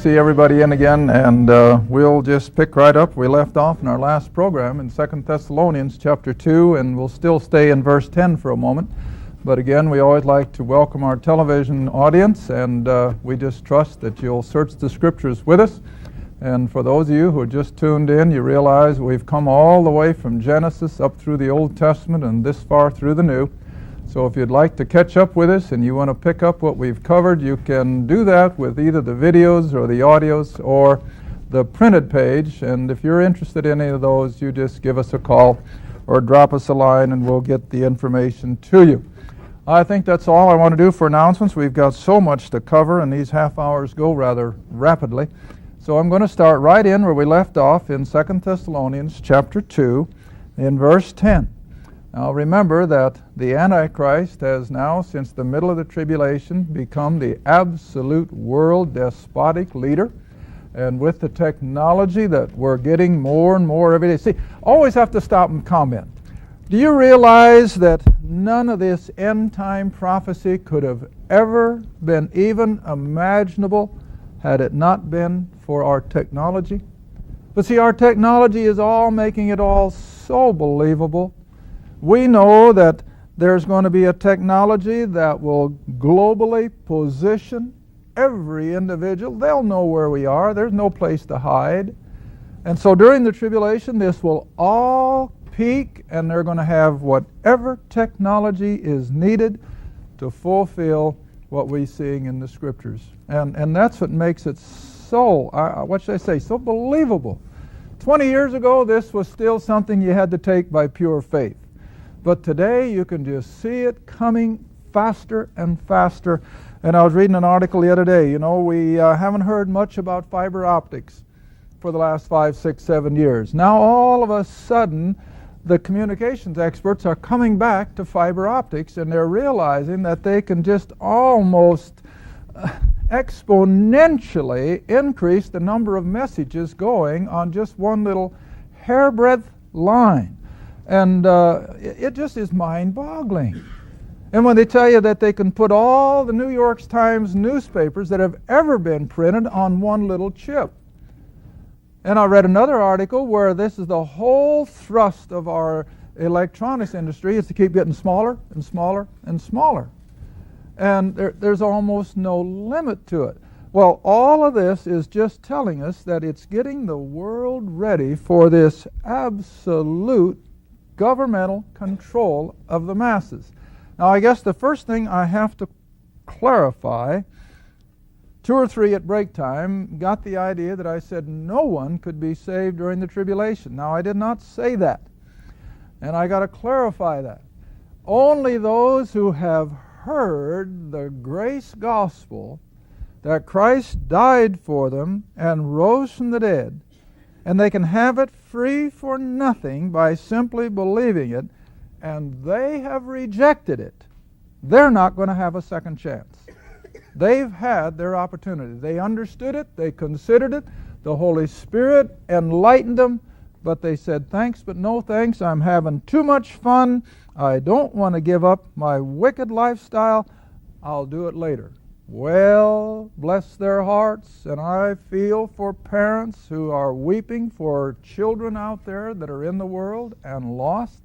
see everybody in again, and we'll just pick right up. We left off in our last program in 2 Thessalonians chapter 2, and we'll still stay in verse 10 for a moment. But again, we always like to welcome our television audience, and we just trust that you'll search the Scriptures with us. And for those of you who just tuned in, you realize we've come all the way from Genesis up through the Old Testament and this far through the New. So if you'd like to catch up with us and you want to pick up what we've covered, you can do that with either the videos or the audios or the printed page. And if you're interested in any of those, you just give us a call or drop us a line and we'll get the information to you. I think that's all I want to do for announcements. We've got so much to cover and these half hours go rather rapidly. So I'm going to start right in where we left off in 2 Thessalonians chapter 2 in verse 10. Now remember that the Antichrist has now, since the middle of the tribulation, become the absolute world despotic leader. And with the technology that we're getting more and more every day. See, always have to stop and comment. Do you realize that none of this end-time prophecy could have ever been even imaginable had it not been for our technology? But see, our technology is all making it all so believable. We know that there's going to be a technology that will globally position every individual. They'll know where we are. There's no place to hide. And so during the tribulation, this will all peak, and they're going to have whatever technology is needed to fulfill what we're seeing in the Scriptures. And that's what makes it so, what should I say, so believable. 20 years ago, this was still something you had to take by pure faith. But today, you can just see it coming faster and faster. And I was reading an article the other day. You know, we haven't heard much about fiber optics for the last 5, 6, 7 years. Now, all of a sudden, the communications experts are coming back to fiber optics, and they're realizing that they can just almost exponentially increase the number of messages going on just one little hairbreadth line. And it just is mind-boggling. And when they tell you that they can put all the New York Times newspapers that have ever been printed on one little chip. And I read another article where this is the whole thrust of our electronics industry is to keep getting smaller and smaller and smaller. And there's almost no limit to it. Well, all of this is just telling us that it's getting the world ready for this absolute governmental control of the masses. Now, I guess the first thing I have to clarify, 2 or 3 at break time got the idea that I said no one could be saved during the tribulation. Now, I did not say that, and I got to clarify that. Only those who have heard the grace gospel that Christ died for them and rose from the dead, and they can have it free for nothing by simply believing it, and they have rejected it, they're not going to have a second chance. They've had their opportunity. They understood it, they considered it, the Holy Spirit enlightened them, but they said, thanks but no thanks, I'm having too much fun, I don't want to give up my wicked lifestyle, I'll do it later. Well, bless their hearts, and I feel for parents who are weeping for children out there that are in the world and lost.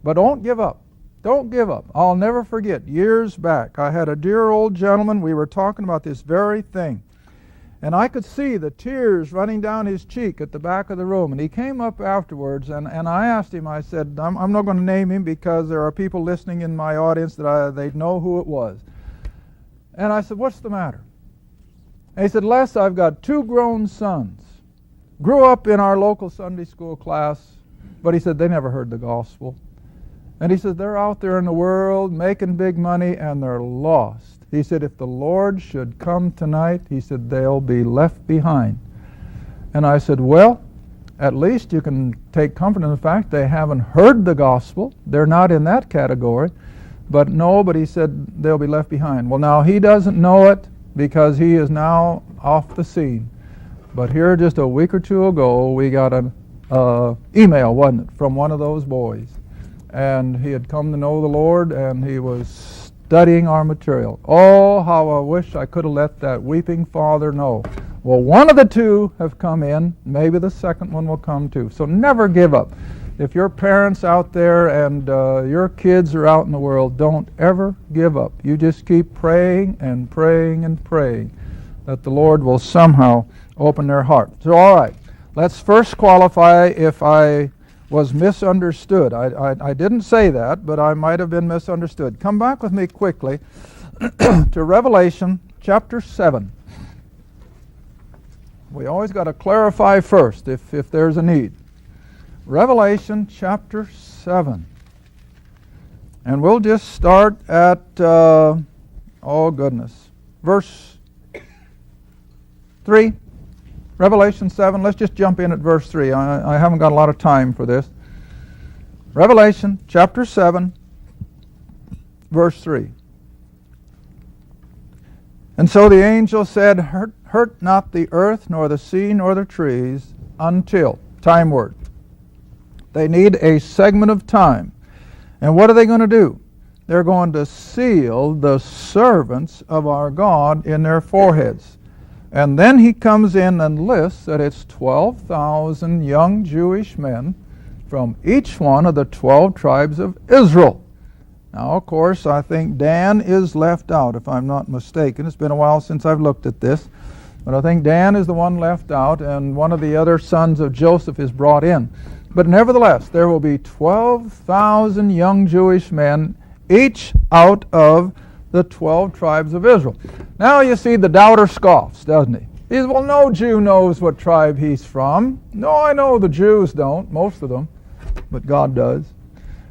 But don't give up. Don't give up. I'll never forget, years back, I had a dear old gentleman, we were talking about this very thing. And I could see the tears running down his cheek at the back of the room. And he came up afterwards, and I asked him, I said, I'm not going to name him because there are people listening in my audience that they'd know who it was. And I said, what's the matter? And he said, Les, I've got 2 grown sons. Grew up in our local Sunday school class, but he said, they never heard the gospel. And he said, they're out there in the world making big money and they're lost. He said, if the Lord should come tonight, he said, they'll be left behind. And I said, well, at least you can take comfort in the fact they haven't heard the gospel. They're not in that category. But he said they'll be left behind. Well, now he doesn't know it because he is now off the scene. But here just a week or 2 ago, we got an email, wasn't it, from one of those boys. And he had come to know the Lord, and he was studying our material. Oh, how I wish I could have let that weeping father know. Well, one of the two have come in. Maybe the second one will come too. So never give up. If your parents out there and your kids are out in the world, don't ever give up. You just keep praying and praying and praying that the Lord will somehow open their heart. So, all right, let's first qualify if I was misunderstood. I didn't say that, but I might have been misunderstood. Come back with me quickly to Revelation chapter 7. We always got to clarify first if there's a need. Revelation chapter 7. And we'll just start at, verse 3. Revelation 7. Let's just jump in at verse 3. I haven't got a lot of time for this. Revelation chapter 7, verse 3. And so the angel said, hurt not the earth, nor the sea, nor the trees, until, time word. They need a segment of time. And what are they going to do? They're going to seal the servants of our God in their foreheads. And then he comes in and lists that it's 12,000 young Jewish men from each one of the 12 tribes of Israel. Now, of course, I think Dan is left out, if I'm not mistaken. It's been a while since I've looked at this. But I think Dan is the one left out, and one of the other sons of Joseph is brought in. But nevertheless, there will be 12,000 young Jewish men, each out of the 12 tribes of Israel. Now you see the doubter scoffs, doesn't he? He says, well, no Jew knows what tribe he's from. No, I know the Jews don't, most of them, but God does.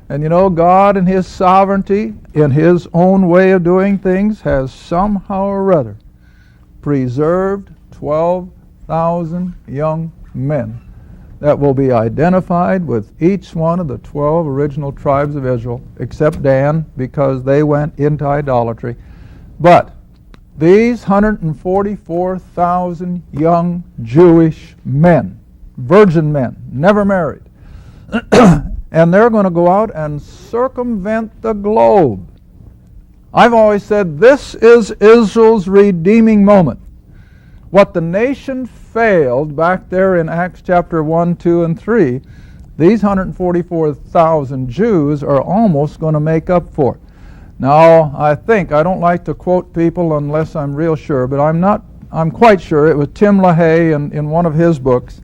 And you know, God in His sovereignty, in His own way of doing things, has somehow or other preserved 12,000 young men that will be identified with each one of the 12 original tribes of Israel, except Dan, because they went into idolatry. But these 144,000 young Jewish men, virgin men, never married, and they're going to go out and circumvent the globe. I've always said this is Israel's redeeming moment. What the nation failed back there in Acts chapter 1, 2, and 3, these 144,000 Jews are almost going to make up for. Now, I don't like to quote people unless I'm real sure, but I'm quite sure it was Tim LaHaye in one of his books.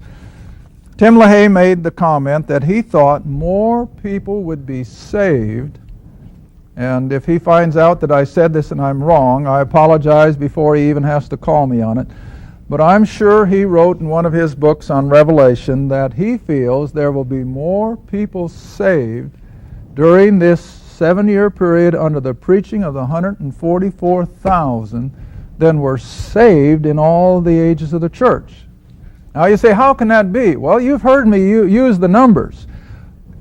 Tim LaHaye made the comment that he thought more people would be saved, and if he finds out that I said this and I'm wrong, I apologize before he even has to call me on it. But I'm sure he wrote in one of his books on Revelation that he feels there will be more people saved during this 7-year period under the preaching of the 144,000 than were saved in all the ages of the church. Now you say, how can that be? Well, you've heard me use the numbers.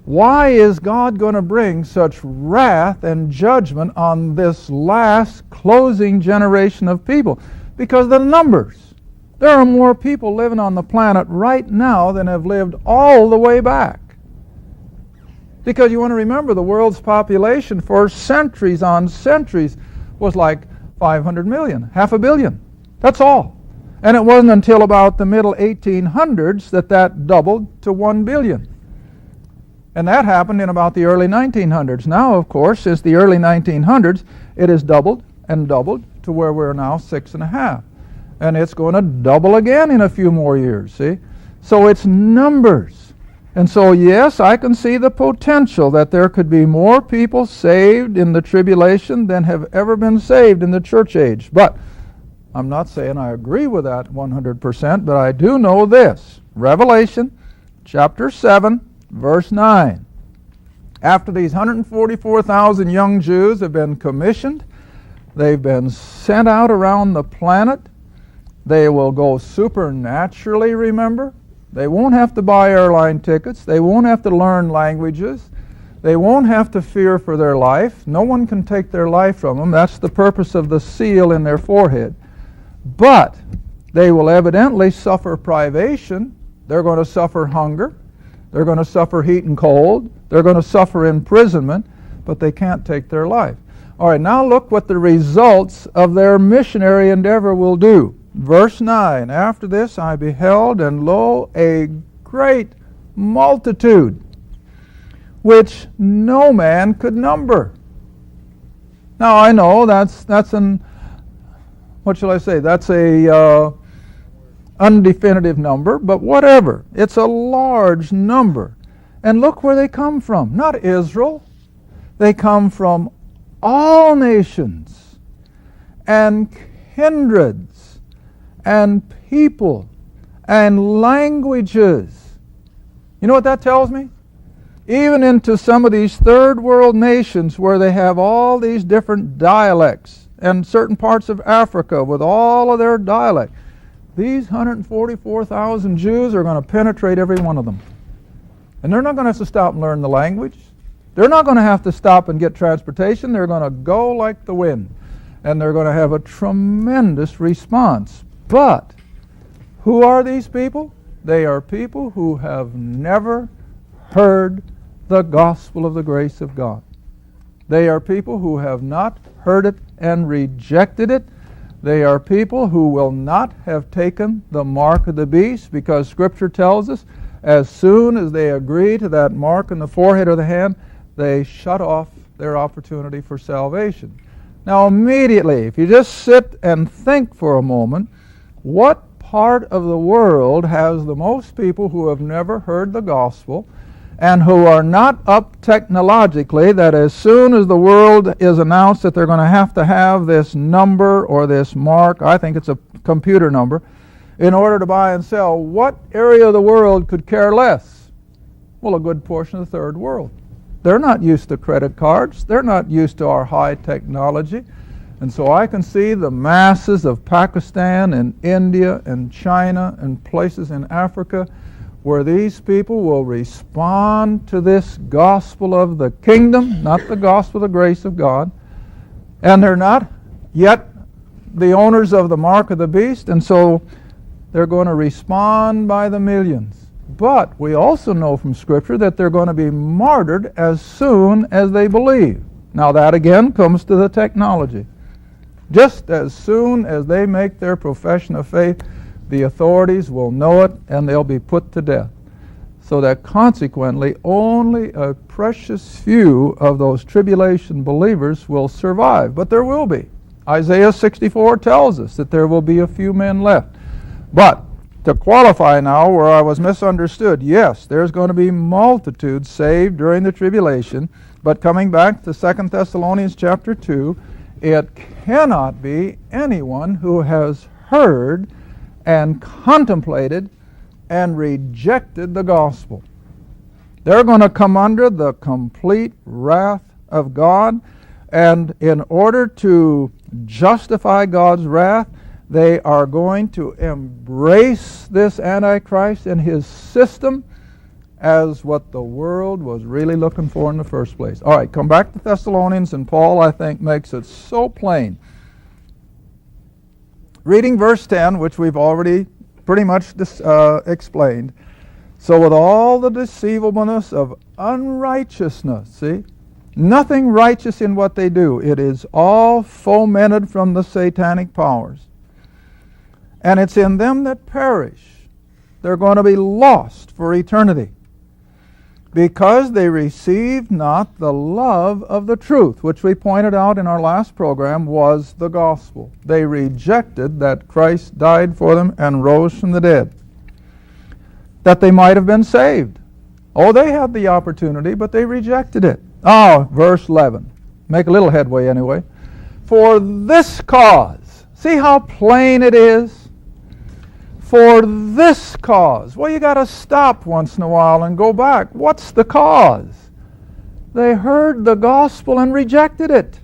Why is God going to bring such wrath and judgment on this last closing generation of people? Because of the numbers. There are more people living on the planet right now than have lived all the way back. Because you want to remember, the world's population for centuries on centuries was like 500 million, 500 million. That's all. And it wasn't until about the middle 1800s that doubled to 1 billion. And that happened in about the early 1900s. Now, of course, since the early 1900s, it has doubled and doubled to where we're now 6.5. And it's going to double again in a few more years, see? So it's numbers. And so, yes, I can see the potential that there could be more people saved in the tribulation than have ever been saved in the church age. But I'm not saying I agree with that 100%, but I do know this. Revelation chapter 7, verse 9. After these 144,000 young Jews have been commissioned, they've been sent out around the planet. They will go supernaturally, remember? They won't have to buy airline tickets. They won't have to learn languages. They won't have to fear for their life. No one can take their life from them. That's the purpose of the seal in their forehead. But they will evidently suffer privation. They're going to suffer hunger. They're going to suffer heat and cold. They're going to suffer imprisonment, but they can't take their life. All right, now look what the results of their missionary endeavor will do. Verse 9, after this I beheld, and lo, a great multitude, which no man could number. Now I know that's an, what shall I say, that's a undefinitive number, but whatever. It's a large number. And look where they come from. Not Israel. They come from all nations and kindreds and people and languages. You know what that tells me? Even into some of these third world nations where they have all these different dialects, and certain parts of Africa with all of their dialect, these 144,000 Jews are going to penetrate every one of them. And they're not going to have to stop and learn the language. They're not going to have to stop and get transportation. They're going to go like the wind. And they're going to have a tremendous response. But who are these people? They are people who have never heard the gospel of the grace of God. They are people who have not heard it and rejected it. They are people who will not have taken the mark of the beast, because Scripture tells us as soon as they agree to that mark in the forehead or the hand, they shut off their opportunity for salvation. Now immediately, if you just sit and think for a moment, what part of the world has the most people who have never heard the gospel and who are not up technologically, that as soon as the world is announced that they're going to have this number or this mark, I think it's a computer number, in order to buy and sell, what area of the world could care less? Well, a good portion of the third world. They're not used to credit cards. They're not used to our high technology. And so I can see the masses of Pakistan and India and China and places in Africa where these people will respond to this gospel of the kingdom, not the gospel of the grace of God. And they're not yet the owners of the mark of the beast, and so they're going to respond by the millions. But we also know from Scripture that they're going to be martyred as soon as they believe. Now that again comes to the technology. Just as soon as they make their profession of faith, the authorities will know it and they'll be put to death. So that consequently only a precious few of those tribulation believers will survive. But there will be. Isaiah 64 tells us that there will be a few men left. But to qualify now where I was misunderstood, yes, there's going to be multitudes saved during the tribulation, but coming back to 2 Thessalonians chapter 2, it cannot be anyone who has heard and contemplated and rejected the gospel. They're going to come under the complete wrath of God, and in order to justify God's wrath, they are going to embrace this Antichrist and his system as what the world was really looking for in the first place. All right, come back to Thessalonians, and Paul, I think, makes it so plain. Reading verse 10, which we've already pretty much explained. So with all the deceivableness of unrighteousness, see, nothing righteous in what they do. It is all fomented from the satanic powers. And it's in them that perish. They're going to be lost for eternity, because they received not the love of the truth, which we pointed out in our last program was the gospel. They rejected that Christ died for them and rose from the dead, that they might have been saved. Oh, they had the opportunity, but they rejected it. Oh, verse 11. Make a little headway anyway. For this cause. See how plain it is? For this cause. Well, you got to stop once in a while and go back. What's the cause? They heard the gospel and rejected it.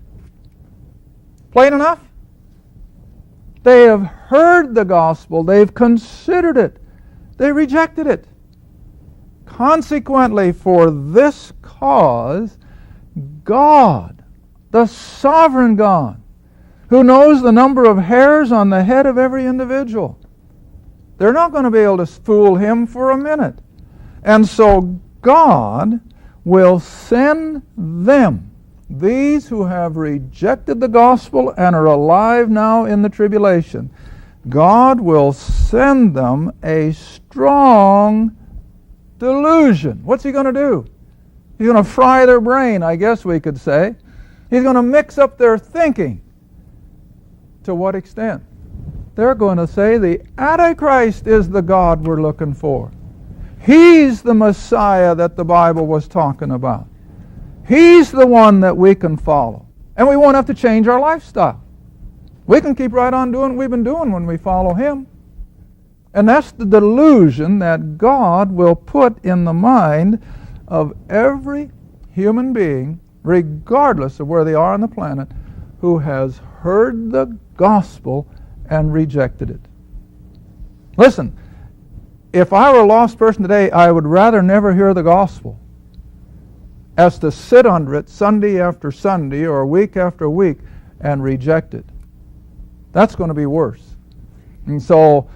Plain enough? They have heard the gospel. They've considered it. They rejected it. Consequently, for this cause, God, the sovereign God, who knows the number of hairs on the head of every individual, they're not going to be able to fool him for a minute. And so God will send them, these who have rejected the gospel and are alive now in the tribulation, God will send them a strong delusion. What's He going to do? He's going to fry their brain, I guess we could say. He's going to mix up their thinking. To what extent? They're going to say the Antichrist is the God we're looking for. He's the Messiah that the Bible was talking about. He's the one that we can follow. And we won't have to change our lifestyle. We can keep right on doing what we've been doing when we follow Him. And that's the delusion that God will put in the mind of every human being, regardless of where they are on the planet, who has heard the gospel and rejected it. Listen, if I were a lost person today, I would rather never hear the gospel as to sit under it Sunday after Sunday or week after week and reject it. That's going to be worse. And so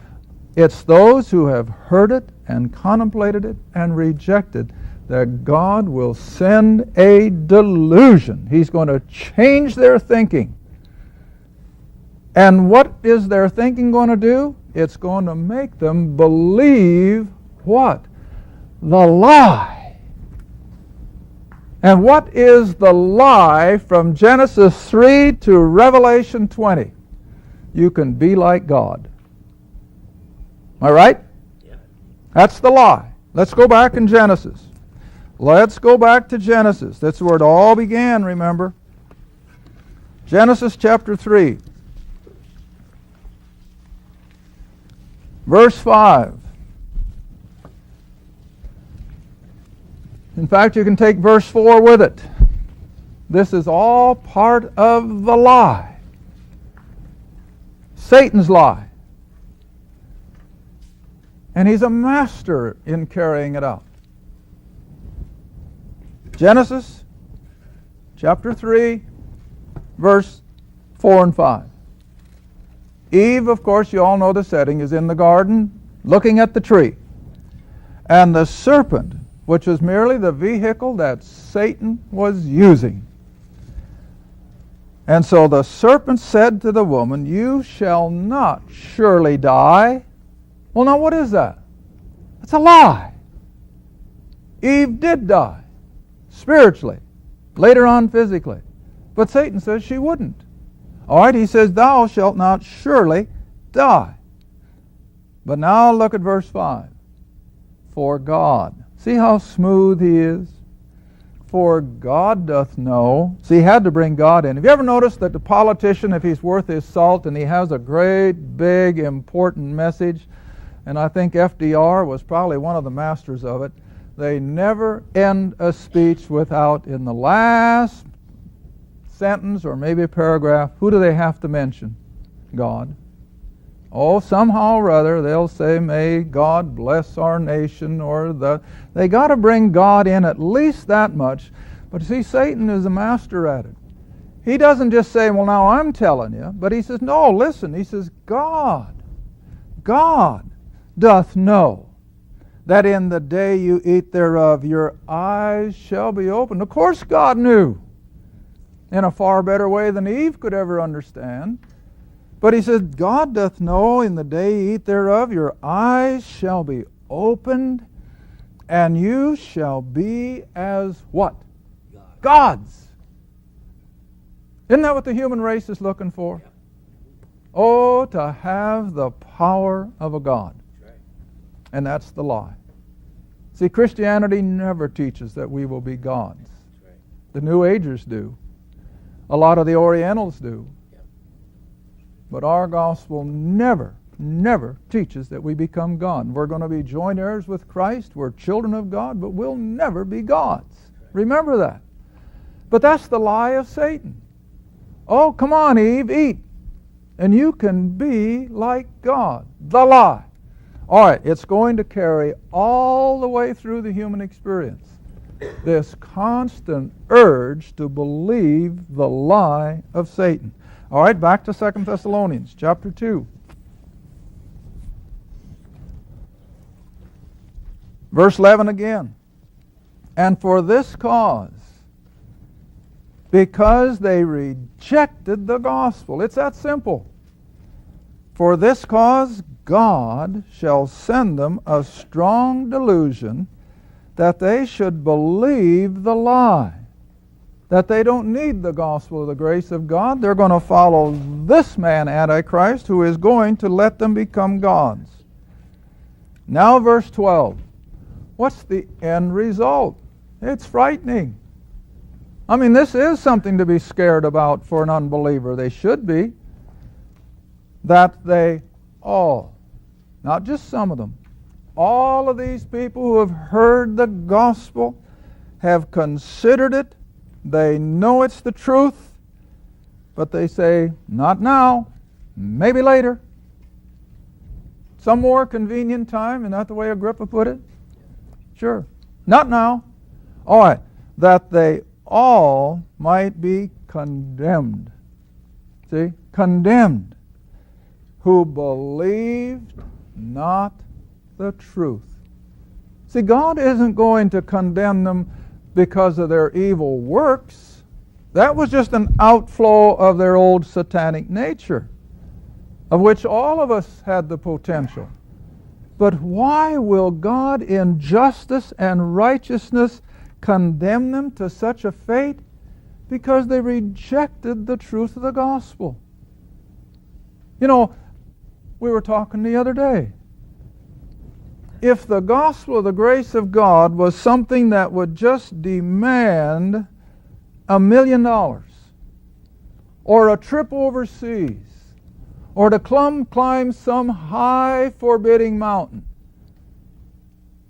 it's those who have heard it and contemplated it and rejected that God will send a delusion. He's going to change their thinking. And what is their thinking going to do? It's going to make them believe what? The lie. And what is the lie from Genesis 3 to Revelation 20? You can be like God. Am I right? Yeah. That's the lie. Let's go back in Genesis. Let's go back to Genesis. That's where it all began, remember. Genesis chapter 3. Verse 5. In fact, you can take verse 4 with it. This is all part of the lie. Satan's lie. And he's a master in carrying it out. Genesis chapter 3, verse 4 and 5. Eve, of course, you all know the setting, is in the garden looking at the tree. And the serpent, which was merely the vehicle that Satan was using. And so the serpent said to the woman, "You shall not surely die." Well, now what is that? It's a lie. Eve did die, spiritually, later on physically. But Satan says she wouldn't. All right, he says, "Thou shalt not surely die." But now look at verse 5. For God. See how smooth he is? For God doth know. See, he had to bring God in. Have you ever noticed that the politician, if he's worth his salt and he has a great, big, important message, and I think FDR was probably one of the masters of it, they never end a speech without, in the last sentence or maybe a paragraph, who do they have to mention? God. Oh, somehow or other they'll say, "May God bless our nation," or they got to bring God in at least that much. But see, Satan is a master at it. He doesn't just say, "Well, now I'm telling you," but he says, "No, listen." He says, God doth know that in the day you eat thereof your eyes shall be opened. Of course God knew, in a far better way than Eve could ever understand. But he says, God doth know in the day you eat thereof your eyes shall be opened, and you shall be as what? Gods. Isn't that what the human race is looking for? Yeah. Oh, to have the power of a God. That's right. And that's the lie. See, Christianity never teaches that we will be gods. That's right. The New Agers do. A lot of the Orientals do. Yeah. But our gospel never teaches that we become God. We're going to be joint heirs with Christ. We're children of God, but we'll never be gods. Right. Remember that. But that's the lie of Satan. Oh, come on, Eve, eat, and you can be like God. The lie. All right, it's going to carry all the way through the human experience, this constant urge to believe the lie of Satan. All right, back to 2 Thessalonians chapter 2. Verse 11 again. And for this cause, because they rejected the gospel. It's that simple. For this cause God shall send them a strong delusion, that they should believe the lie, that they don't need the gospel of the grace of God. They're going to follow this man, Antichrist, who is going to let them become gods. Now verse 12. What's the end result? It's frightening. I mean, this is something to be scared about for an unbeliever. They should be. That they all, not just some of them, all of these people who have heard the gospel, have considered it, they know it's the truth, but they say, not now, maybe later. Some more convenient time, isn't that the way Agrippa put it? Sure. Not now. All right. That they all might be condemned. See? Condemned. Who believed not the truth. See, God isn't going to condemn them because of their evil works. That was just an outflow of their old satanic nature, of which all of us had the potential. But why will God in justice and righteousness condemn them to such a fate? Because they rejected the truth of the gospel. You know, we were talking the other day. If the gospel of the grace of God was something that would just demand $1 million, or a trip overseas, or to climb some high forbidding mountain,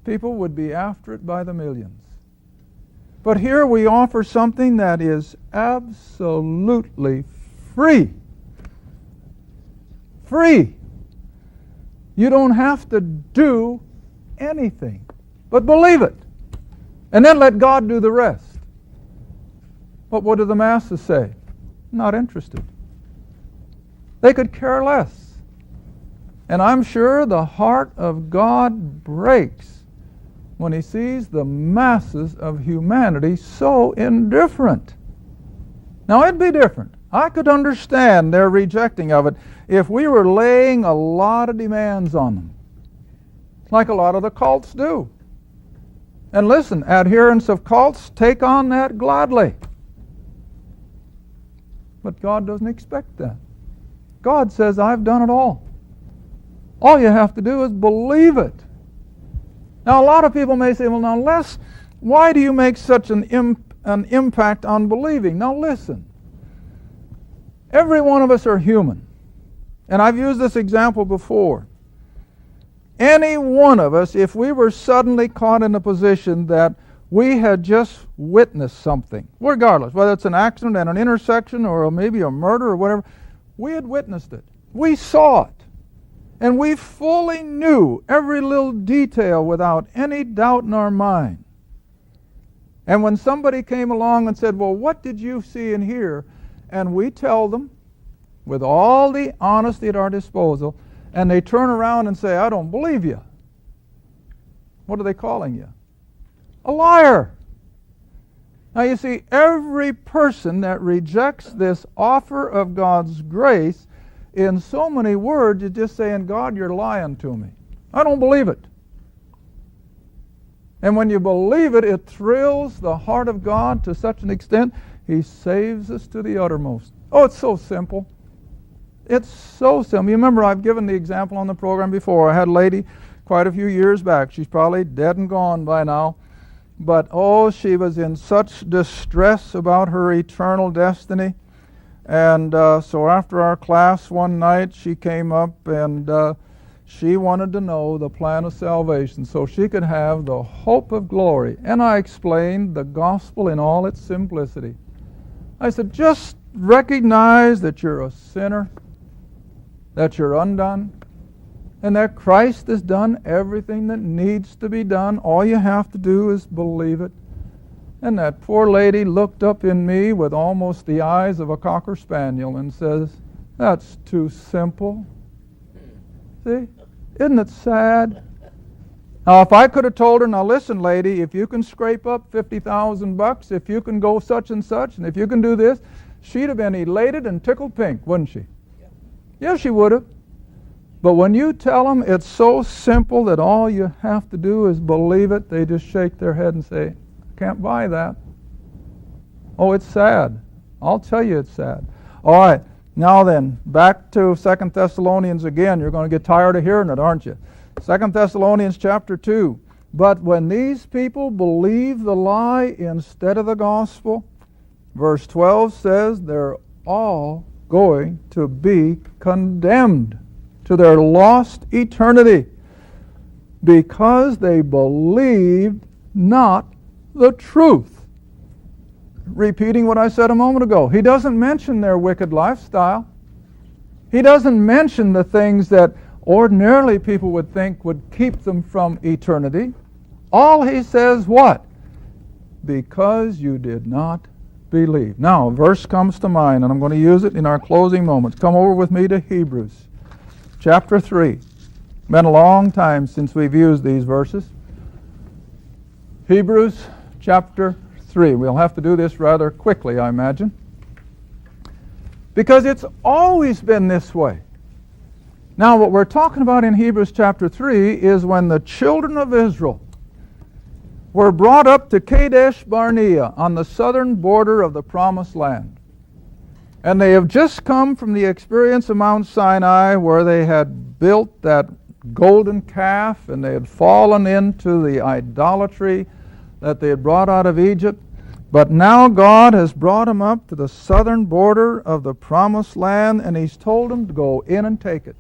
people would be after it by the millions. But here we offer something that is absolutely free. Free. You don't have to do anything but believe it, and then let God do the rest. But what do the masses say? Not interested. They could care less. And I'm sure the heart of God breaks when He sees the masses of humanity so indifferent. Now it'd be different. I could understand their rejecting of it if we were laying a lot of demands on them, like a lot of the cults do. And listen, adherents of cults take on that gladly. But God doesn't expect that. God says, I've done it all. All you have to do is believe it. Now, a lot of people may say, well, now, Les, why do you make such an impact on believing? Now, listen. Every one of us are human. And I've used this example before. Any one of us, if we were suddenly caught in a position that we had just witnessed something, regardless, whether it's an accident at an intersection or maybe a murder or whatever, we had witnessed it. We saw it. And we fully knew every little detail without any doubt in our mind. And when somebody came along and said, well, what did you see and hear? And we tell them, with all the honesty at our disposal, and they turn around and say, I don't believe you. What are they calling you? A liar. Now you see, every person that rejects this offer of God's grace, in so many words, is just saying, God, you're lying to me. I don't believe it. And when you believe it, it thrills the heart of God to such an extent, He saves us to the uttermost. Oh, it's so simple. It's so simple. You remember I've given the example on the program before. I had a lady quite a few years back. She's probably dead and gone by now. But oh, she was in such distress about her eternal destiny. And so after our class one night, she came up and she wanted to know the plan of salvation so she could have the hope of glory. And I explained the gospel in all its simplicity. I said, just recognize that you're a sinner, that you're undone, and that Christ has done everything that needs to be done. All you have to do is believe it. And that poor lady looked up in me with almost the eyes of a Cocker Spaniel and says, that's too simple. See? Isn't it sad? Now, if I could have told her, now listen, lady, if you can scrape up $50,000, if you can go such and such, and if you can do this, she'd have been elated and tickled pink, wouldn't she? Yeah, she would have. But when you tell them it's so simple that all you have to do is believe it, they just shake their head and say, I can't buy that. Oh, it's sad. I'll tell you it's sad. All right, now then, back to 2 Thessalonians again. You're going to get tired of hearing it, aren't you? 2 Thessalonians chapter 2. But when these people believe the lie instead of the gospel, verse 12 says they're all going to be condemned to their lost eternity because they believed not the truth. Repeating what I said a moment ago, he doesn't mention their wicked lifestyle. He doesn't mention the things that ordinarily people would think would keep them from eternity. All he says, what? Because you did not believe. Now, a verse comes to mind, and I'm going to use it in our closing moments. Come over with me to Hebrews chapter 3. Been a long time since we've used these verses. Hebrews chapter 3. We'll have to do this rather quickly, I imagine, because it's always been this way. Now, what we're talking about in Hebrews chapter 3 is when the children of Israel were brought up to Kadesh Barnea on the southern border of the Promised Land. And they have just come from the experience of Mount Sinai, where they had built that golden calf and they had fallen into the idolatry that they had brought out of Egypt. But now God has brought them up to the southern border of the Promised Land, and He's told them to go in and take it.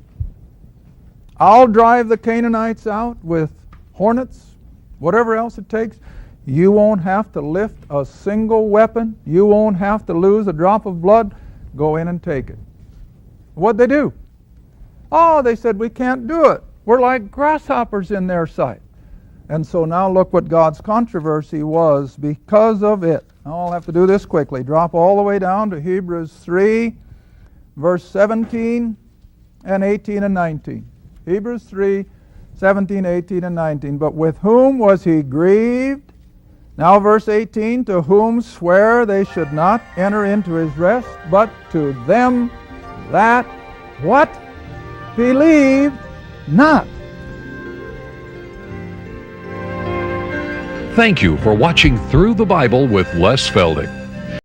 I'll drive the Canaanites out with hornets, whatever else it takes. You won't have to lift a single weapon. You won't have to lose a drop of blood. Go in and take it. What'd they do? Oh, they said, we can't do it. We're like grasshoppers in their sight. And so now look what God's controversy was because of it. Now I'll have to do this quickly. Drop all the way down to Hebrews 3, verse 17 and 18 and 19. Hebrews 3, 17, 18, and 19. But with whom was he grieved? Now verse 18, to whom swear they should not enter into his rest, but to them that, what? Believe not. Thank you for watching Through the Bible with Les Feldick.